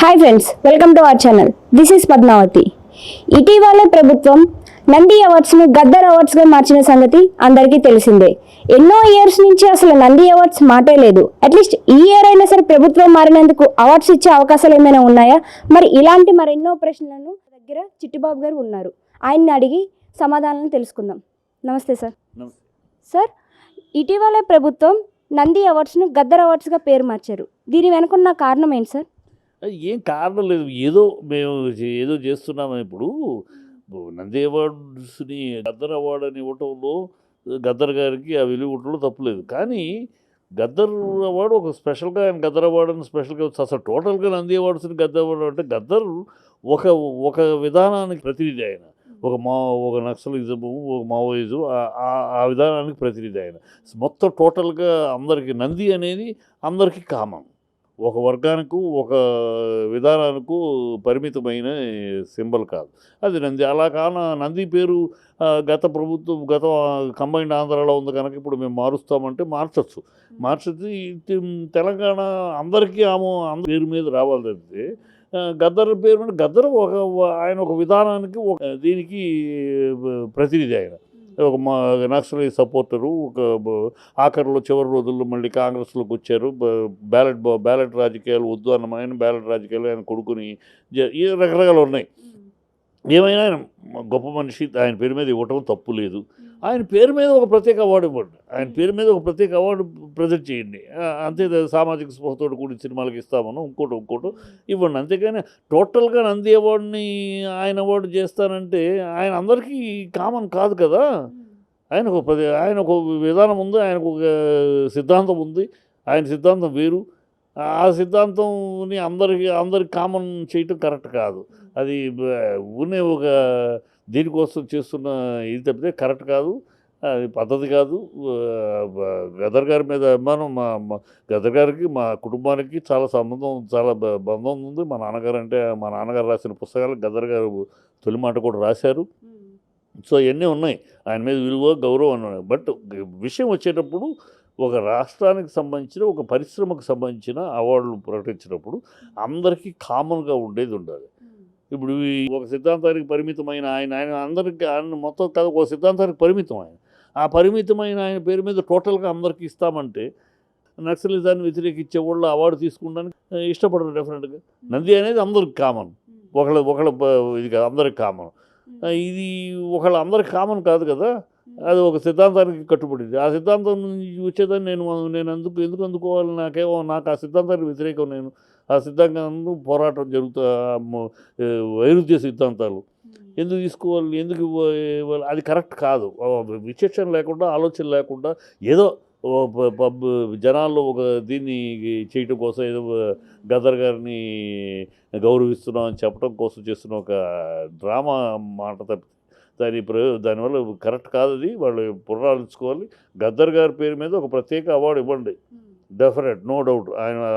Hi friends, welcome to our channel. This is Padmavathi. ఇటీవలే ప్రభుత్వం నంది అవార్డ్స్ను గద్దర్ అవార్డ్స్గా మార్చిన సంగతి అందరికీ తెలిసిందే. ఎన్నో ఇయర్స్ నుంచి అసలు నంది అవార్డ్స్ మాటే లేదు. అట్లీస్ట్ ఈ ఇయర్ అయినా సరే ప్రభుత్వం మారినందుకు అవార్డ్స్ ఇచ్చే అవకాశాలు ఏమైనా ఉన్నాయా? మరి ఇలాంటి మరెన్నో ప్రశ్నలను దగ్గర చిట్టిబాబు గారు ఉన్నారు. ఆయన్ని అడిగి సమాధానాలను తెలుసుకుందాం. నమస్తే సార్. సార్, ఇటీవలే ప్రభుత్వం నంది అవార్డ్స్ను గద్దర్ అవార్డ్స్గా పేరు మార్చారు. దీని వెనుకున్న కారణం ఏంటి సార్? ఏం కారణం లేదు. మేము ఏదో చేస్తున్నామని ఇప్పుడు నంది అవార్డ్స్ని గద్దర్ అవార్డు అని ఇవ్వటంలో గద్దర్ గారికి ఆ విలువ ఇవ్వటంలో తప్పులేదు. కానీ గద్దర్ అవార్డు ఒక స్పెషల్గా ఆయన గద్దర్ అవార్డు అని స్పెషల్గా అసలు టోటల్గా నంది అవార్డ్స్ని గద్దర్ అవార్డు అంటే గద్దర్ ఒక ఒక విధానానికి ప్రతినిధి ఆయన. ఒక నక్సలిజము, ఒక మావోయిజం, ఆ విధానానికి ప్రతినిధి ఆయన. మొత్తం టోటల్గా అందరికీ నంది అనేది అందరికీ కామన్. ఒక వర్గానికి ఒక విధానానికి పరిమితమైన సింబల్ కాదు అది నంది. అలా నంది పేరు గత కంబైన్డ్ ఆంధ్రాలో ఉంది కనుక ఇప్పుడు మేము మారుస్తామంటే మార్చచ్చు. తెలంగాణ అందరికీ పేరు మీద రావాలి తప్పితే గద్దర్ పేరు మీద గద్దర్ ఆయన ఒక విధానానికి దీనికి ప్రతినిధి ఆయన. ఒక నక్సలీ సపోర్టరు. ఆఖరిలో చివరి రోజుల్లో మళ్ళీ కాంగ్రెస్లోకి వచ్చారు. బ్యాలెట్ రాజకీయాలు వద్దు అన్న ఆయన బ్యాలెట్ రాజకీయాలు ఆయన కొడుకుని ఈ రకరకాలు ఉన్నాయి. ఏమైనా ఆయన గొప్ప మనిషి. ఆయన పేరు మీద ఇవ్వటం తప్పు లేదు. ఆయన పేరు మీద ఒక ప్రత్యేక అవార్డు ఇవ్వండి. ఆయన పేరు మీద ఒక ప్రత్యేక అవార్డు ప్రజెంట్ చేయండి. అంతే. సామాజిక స్పృహతోటి కూడి సినిమాలకు ఇస్తామను ఇంకోటి ఇవ్వండి. అంతేగాని టోటల్గా నంది అవార్డుని ఆయన అవార్డు చేస్తానంటే ఆయన అందరికీ కామన్ కాదు కదా. ఆయన ఒక విధానం ఉంది. ఆయనకు ఒక సిద్ధాంతం ఉంది. ఆయన సిద్ధాంతం వేరు. ఆ సిద్ధాంతంని అందరికి కామన్ చేయటం కరెక్ట్ కాదు. అది ఒక దీనికోసం చేస్తున్న ఇది తప్పితే కరెక్ట్ కాదు. అది పద్ధతి కాదు. గద్దర్ గారి మీద అభిమానం గద్దర్ గారికి మా కుటుంబానికి చాలా బంధం ఉంది. మా నాన్నగారు రాసిన పుస్తకాలు గద్దర్ గారు తొలి మాట కూడా రాశారు. సో ఇవన్నీ ఉన్నాయి. ఆయన మీద విలువ, గౌరవం అన్నాయి. బట్ విషయం వచ్చేటప్పుడు ఒక రాష్ట్రానికి సంబంధించిన ఒక పరిశ్రమకు సంబంధించిన అవార్డులు ప్రకటించినప్పుడు అందరికీ కామన్గా ఉండేది ఉండాలి. ఇప్పుడు ఒక సిద్ధాంతానికి పరిమితమైన ఆయన మొత్తం కథ ఒక సిద్ధాంతానికి పరిమితం ఆయన. ఆ పరిమితమైన ఆయన పేరు మీద టోటల్గా అందరికీ ఇస్తామంటే నక్సలిజాన్ని వ్యతిరేకించే వాళ్ళు అవార్డు తీసుకోవడానికి ఇష్టపడరు డెఫినెట్గా. నంది అనేది అందరికి కామన్. ఒకళ్ళ ఇది కాదు, అందరికి కామన్. ఇది అందరికి కామన్ కాదు కదా. అది ఒక సిద్ధాంతానికి కట్టుబడింది. ఆ సిద్ధాంతం నుంచి వచ్చేదాన్ని నేను ఎందుకు అందుకోవాలి? నాకు ఆ సిద్ధాంతానికి వ్యతిరేకం. నేను ఆ సిద్ధాంతాన్ని పోరాటం వైరుధ్య సిద్ధాంతాలు ఎందుకు తీసుకోవాలి, ఎందుకు ఇవ్వాలి? అది కరెక్ట్ కాదు. విచక్షణ లేకుండా, ఆలోచన లేకుండా ఏదో జనాల్లో ఒక దీన్ని చేయటం కోసం ఏదో గద్దర్ గారిని గౌరవిస్తున్నాం అని చెప్పడం కోసం చేస్తున్న ఒక డ్రామా మాట తప్పితే దానివల్ల కరెక్ట్ కాదు. అది వాళ్ళు పునరాలోచించుకోవాలి. గద్దర్ గారి పేరు మీద ఒక ప్రత్యేక అవార్డు ఇవ్వండి. Definite, no doubt.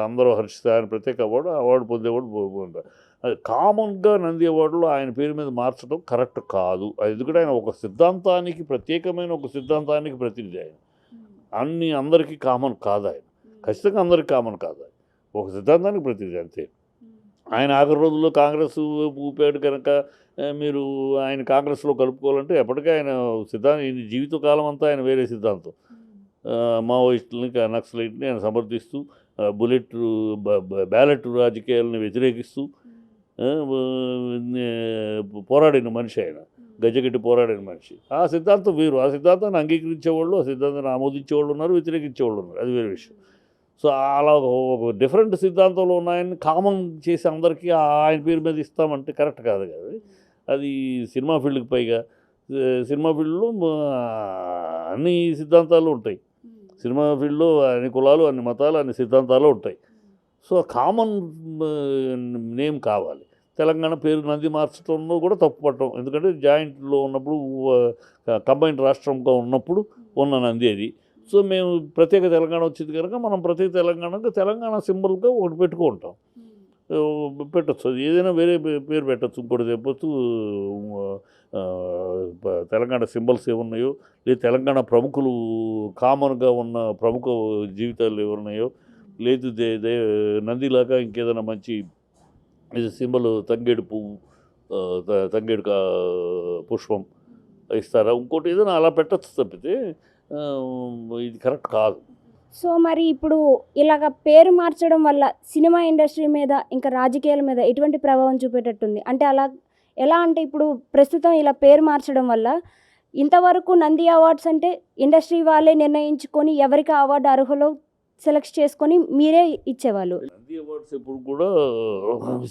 అందరూ హర్షిస్తారు. ఆయన ప్రత్యేక అవార్డు పొందేవాడు. అది కామన్గా నంది అవార్డులో ఆయన పేరు మీద మార్చడం కరెక్ట్ కాదు. ఎందుకంటే ఆయన ఒక సిద్ధాంతానికి ప్రత్యేకమైన ఒక సిద్ధాంతానికి ప్రతినిధి. ఆయన అందరికీ కామన్ కాదు. ఆయన ఖచ్చితంగా అందరికీ కామన్ కాదు. ఆయన ఒక సిద్ధాంతానికి ప్రతినిధి అంతే. ఆయన ఆఖరి రోజుల్లో కాంగ్రెస్ ఊపాడు కనుక మీరు ఆయన కాంగ్రెస్లో కలుపుకోవాలంటే ఎప్పటికీ ఆయన సిద్ధాంతం జీవితకాలం అంతా ఆయన వేరే సిద్ధాంతం. మావోయిస్టులని, నక్సలైట్ని ఆయన సమర్థిస్తూ బ్యాలెట్ రాజకీయాలను వ్యతిరేకిస్తూ పోరాడిన మనిషి ఆయన. గజ్జగట్టి పోరాడిన మనిషి. ఆ సిద్ధాంతం వేరు. ఆ సిద్ధాంతాన్ని అంగీకరించేవాళ్ళు, ఆ సిద్ధాంతాన్ని ఆమోదించేవాళ్ళు ఉన్నారు, వ్యతిరేకించేవాళ్ళు ఉన్నారు. అది వేరే విషయం. సో అలా ఒక డిఫరెంట్ సిద్ధాంతంలో ఉన్నాయని కామన్ చేసి అందరికీ ఆయన పేరు మీద ఇస్తామంటే కరెక్ట్ కాదు కదా. అది సినిమా ఫీల్డ్కి పైగా సినిమా ఫీల్డ్లో అన్ని సిద్ధాంతాలు ఉంటాయి. సినిమా ఫీల్డ్లో అన్ని కులాలు, అన్ని మతాలు, అన్ని సిద్ధాంతాలు ఉంటాయి. సో కామన్ నేమ్ కావాలి. తెలంగాణ పేరు నంది మార్చడంలో కూడా తప్పు పట్టడం. ఎందుకంటే జాయింట్లో ఉన్నప్పుడు కంబైన్డ్ రాష్ట్రంగా ఉన్నప్పుడు ఉన్న నంది అది. సో మేము ప్రత్యేక తెలంగాణ వచ్చింది కనుక మనం ప్రత్యేక తెలంగాణ సింబల్గా ఒకటి పెట్టుకుంటాం. పెట్టచ్చు. అది ఏదైనా వేరే పేరు పెట్టచ్చు, ఇంకోటి చెప్పచ్చు. తెలంగాణ సింబల్స్ ఏమున్నాయో, లేదా తెలంగాణ ప్రముఖులు కామన్గా ఉన్న ప్రముఖ జీవితాలు ఏమున్నాయో, లేదు నందిలాగా ఇంకేదైనా మంచి ఇది సింబల్ తంగేడు పువ్వు, తంగేడు పుష్పం ఇస్తారా, ఇంకోటి ఏదైనా అలా పెట్టచ్చు తప్పితే ఆ, ఇది కరెక్ట్ కాదు. సో మరి ఇప్పుడు ఇలాగ పేరు మార్చడం వల్ల సినిమా ఇండస్ట్రీ మీద ఇంకా రాజకీయాల మీద ఎటువంటి ప్రభావం చూపేటట్టుంది? అంటే అలా ఎలా అంటే ఇప్పుడు ప్రస్తుతం ఇలా పేరు మార్చడం వల్ల ఇంతవరకు నంది అవార్డ్స్ అంటే ఇండస్ట్రీ వాళ్ళే నిర్ణయించుకొని ఎవరికి అవార్డు అర్హులో సెలెక్ట్ చేసుకొని మీరే ఇచ్చేవాళ్ళు. నంది అవార్డ్స్ ఎప్పుడు కూడా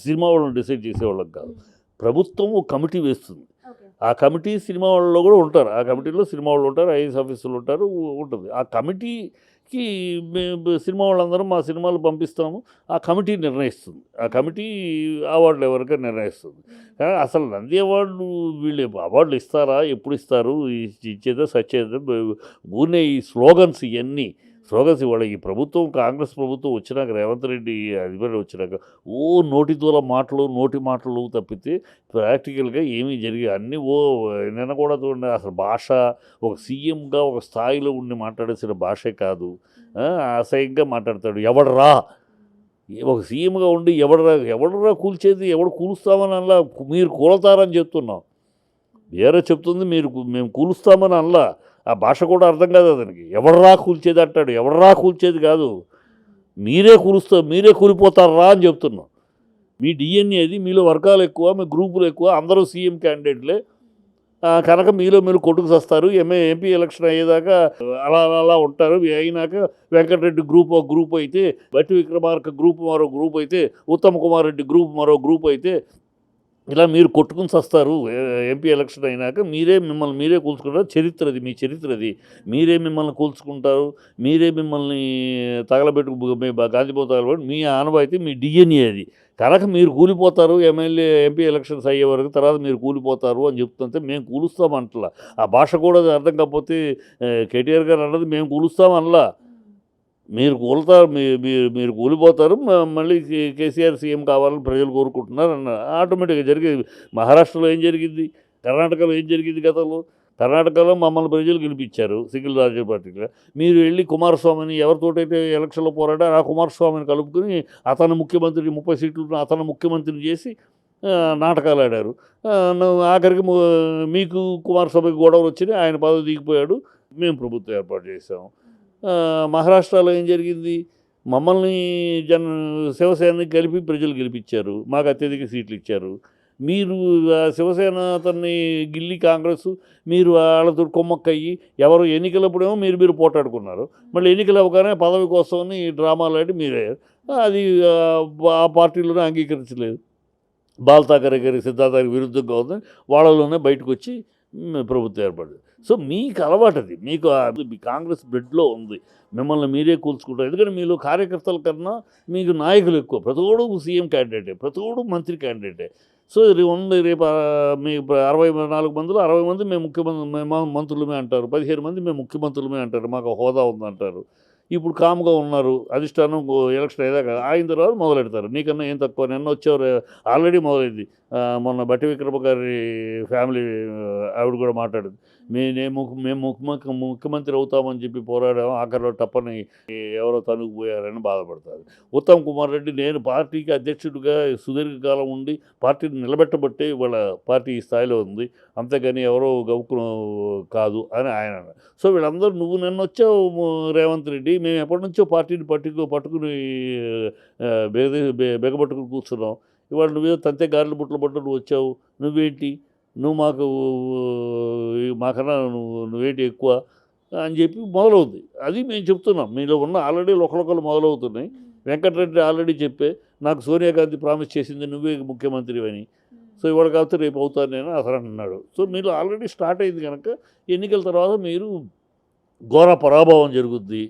సినిమా వాళ్ళని డిసైడ్ చేసేవాళ్ళం కాదు. ప్రభుత్వం ఒక కమిటీ వేస్తుంది. ఆ కమిటీ సినిమా వాళ్ళలో కూడా ఉంటారు. ఆ కమిటీలో సినిమా వాళ్ళు ఉంటారు, ఐఏఎస్ ఆఫీసర్లు ఉంటారు, ఉంటుంది. ఆ కమిటీకి మేము సినిమా వాళ్ళందరం మా సినిమాలు పంపిస్తాము. ఆ కమిటీ నిర్ణయిస్తుంది. ఆ కమిటీ అవార్డులు ఎవరికైనా నిర్ణయిస్తుంది. కానీ అసలు నంది అవార్డు వీళ్ళు అవార్డులు ఇస్తారా, ఎప్పుడు ఇస్తారు, ఇచ్చేదా సచ్చేదా, ఊరినే ఈ స్లోగన్స్ ఇవన్నీ స్లోగన్స్ ఇవాళ ఈ ప్రభుత్వం కాంగ్రెస్ ప్రభుత్వం వచ్చినాక, రేవంత్ రెడ్డి అధిపతి వచ్చినాక నోటి దూల మాటలు, నోటి మాటలు తప్పితే ప్రాక్టికల్గా ఏమీ జరిగి అన్నీ నిన్న కూడా చూడండి, అసలు భాష ఒక సీఎంగా ఒక స్థాయిలో ఉండి మాట్లాడేసిన భాషే కాదు, అసహ్యంగా మాట్లాడతాడు. ఎవడరా ఒక సీఎంగా ఉండి ఎవడరా కూల్చేది, ఎవడు కూలుస్తామని అలా మీరు కూలతారని చెప్తున్నాం. వేరే చెప్తుంది మేము కూలుస్తామని అలా. ఆ భాష కూడా అర్థం కాదు అతనికి. ఎవడరా కూల్చేది అంటాడు. ఎవడరా కూల్చేది కాదు, మీరే కూలిపోతారా అని చెప్తున్నాం. మీ డిఎన్ఏ అది, మీలో వర్గాలు ఎక్కువ, మీ గ్రూపులు ఎక్కువ, అందరూ సీఎం క్యాండిడేట్లే కనుక మీరు కొట్టుకు వస్తారు. ఎంపీ ఎలక్షన్ అయ్యేదాకా అలా ఉంటారు. అయినాక వెంకటరెడ్డి గ్రూప్ ఒక గ్రూప్ అయితే, బట్టి విక్రమార్క గ్రూప్ మరో గ్రూప్ అయితే, ఉత్తమ్ కుమార్ రెడ్డి గ్రూప్ మరో గ్రూప్ అయితే, ఇలా మీరు కొట్టుకుని వస్తారు. ఎంపీ ఎలక్షన్ అయినాక మిమ్మల్ని మీరే కూల్చుకుంటారు. చరిత్రది, మీ చరిత్రది. మీరే మిమ్మల్ని కూల్చుకుంటారు, మీరే మిమ్మల్ని తగలబెట్టు గాంధీబో తగలబెట్టి మీ ఆనవాయితీ, మీ డిఎన్ఏ అది. కనుక మీరు కూలిపోతారు, ఎంపీ ఎలక్షన్స్ అయ్యే వరకు, తర్వాత మీరు కూలిపోతారు అని చెప్తుంటే మేము కూలుస్తామంటలా. ఆ భాష కూడా అర్థం కాకపోతే కేటీఆర్ గారు అన్నది మేము కూలుస్తామనలా. మీరు కూలుతారు, మీరు కూలిపోతారు, మళ్ళీ కేసీఆర్ సీఎం కావాలని ప్రజలు కోరుకుంటున్నారు అన్న. ఆటోమేటిక్గా జరిగేది. మహారాష్ట్రలో ఏం జరిగింది, కర్ణాటకలో ఏం జరిగింది గతంలో? కర్ణాటకలో మమ్మల్ని ప్రజలు గెలిపించారు సింగిల్ రాజకీయ పార్టీగా. మీరు వెళ్ళి కుమారస్వామిని ఎవరితోటైతే ఎలక్షన్లో పోరాడారు ఆ కుమారస్వామిని కలుపుకొని అతను ముఖ్యమంత్రి, 30 సీట్లు అతను ముఖ్యమంత్రిని చేసి నాటకాలు ఆడారు. ఆఖరికి మీకు కుమారస్వామికి గొడవలు వచ్చినాయి, ఆయన పదవి దిగిపోయాడు, మేము ప్రభుత్వం ఏర్పాటు చేసాము. మహారాష్ట్రలో ఏం జరిగింది, మమ్మల్ని శివసేనని కలిపి ప్రజలు గెలిపించారు, మాకు అత్యధిక సీట్లు ఇచ్చారు. మీరు శివసేన అతన్ని గిల్లి కాంగ్రెస్, మీరు వాళ్ళతో కొమ్మక్కయ్యి ఎవరు ఎన్నికలప్పుడేమో మీరు పోటాడుకున్నారు. మళ్ళీ ఎన్నికలు అవ్వగానే పదవి కోసమని డ్రామాలు ఆడి మీరే అది ఆ పార్టీలోనే అంగీకరించలేదు. బాల్ ఠాకరే గారి సిద్ధాంతానికి విరుద్ధంగా ఉంది, వాళ్ళలోనే బయటకు వచ్చి ప్రభుత్వం ఏర్పడింది. సో మీకు అలవాటు అది, మీకు కాంగ్రెస్ బ్లడ్లో ఉంది. మిమ్మల్ని మీరే కూల్చుకుంటారు. ఎందుకంటే మీలో కార్యకర్తల కన్నా మీకు నాయకులు ఎక్కువ. ప్రతివాడు సీఎం క్యాండిడేటే, ప్రతివాడు మంత్రి క్యాండిడేటే. సో రేపు మీ 64 మందిలో 60 మంది మేము మంత్రులమే అంటారు, 15 మంది మేము ముఖ్యమంత్రులమే అంటారు, మాకు హోదా ఉందంటారు. ఇప్పుడు కామ్గా ఉన్నారు. అధిష్టానం ఎలక్షన్ అయ్యాక ఆయన తర్వాత మొదలెడతారు. నీకన్నా ఏం తక్కువ, నిన్న వచ్చేవారు ఆల్రెడీ మొదలైంది. మొన్న బట్టి విక్రమ గారి ఫ్యామిలీ ఆవిడ కూడా మాట్లాడింది. మేము ముఖ్యమంత్రి అవుతామని చెప్పి పోరాడాము, ఆఖరిలో టప్పని ఎవరో తనుకుపోయారని బాధపడతారు. ఉత్తమ్ కుమార్ రెడ్డి నేను పార్టీకి అధ్యక్షుడిగా సుదీర్ఘకాలం ఉండి పార్టీని నిలబెట్టబట్టే ఇవాళ పార్టీ ఈ స్థాయిలో ఉంది, అంతేగాని ఎవరో గౌక్కును కాదు అని ఆయన అన్నారు. సో వీళ్ళందరూ నువ్వు నిన్న వచ్చావు రేవంత్ రెడ్డి, మేము ఎప్పటి నుంచో పార్టీని పట్టుకుని బెగబట్టుకుని కూర్చున్నాం. ఇవాళ నువ్వేదో తంతే గారెలు బుట్టలు పట్టు నువ్వు వచ్చావు, నువ్వేంటి, నువ్వు మాకన్నా నువ్వేంటి ఎక్కువ అని చెప్పి మొదలవుతుంది. అది మేము చెప్తున్నాం. మీలో ఉన్న ఆల్రెడీ ఒకళ్ళొకళ్ళు మొదలవుతున్నాయి. వెంకటరెడ్డి ఆల్రెడీ చెప్పే, నాకు సోనియా గాంధీ ప్రామిస్ చేసింది నువ్వే ముఖ్యమంత్రి అని. సో ఇవాళ కాకపోతే రేపు అవుతాను నేను అసలు అన్నాడు. సో మీలో ఆల్రెడీ స్టార్ట్ అయింది కనుక ఎన్నికల తర్వాత మీరు ఘోర పరాభవం జరుగుద్ది.